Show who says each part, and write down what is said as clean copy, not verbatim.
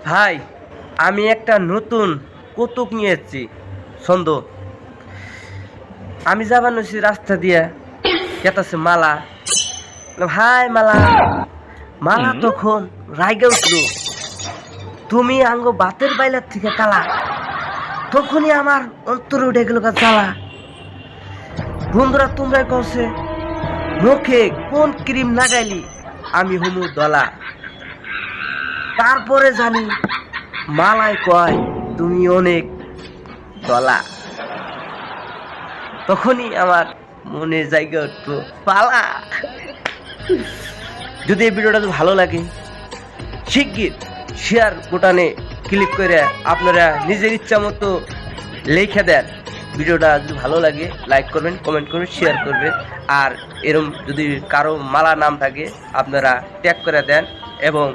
Speaker 1: ভাই, আমি একটা নতুন কৌতুক নিয়ে এসেছি। ছন্দ। আমি যাবার নছি রাস্তা দিয়ে, কেতাছে মালা। ভাই মালা, মালা তখন রাইগে উঠলো, তুমি আঙ্গ বাতের বাইলার থেকে কালা। তখনই আমার অন্তরে উঠে গেল জ্বালা। বন্ধুরা তোমরা কছে মুখে কোন ক্রিম লাগাইলি আমি হুমু দলা। তারপরে জানি মালায় কয় তুমি অনেক দলা। তখনই আমার মনে জায়গা উঠতো পালা। যদি এই ভিডিওটা ভালো লাগে শিগগির শেয়ার বোতামে ক্লিক করে আপনারা নিজের ইচ্ছা মতো লিখে দেন। ভিডিওটা যদি ভালো লাগে লাইক করবেন, কমেন্ট করবেন, শেয়ার করবেন। আর এরকম যদি কারো মালা নাম থাকে আপনারা ট্যাগ করে দেন এবং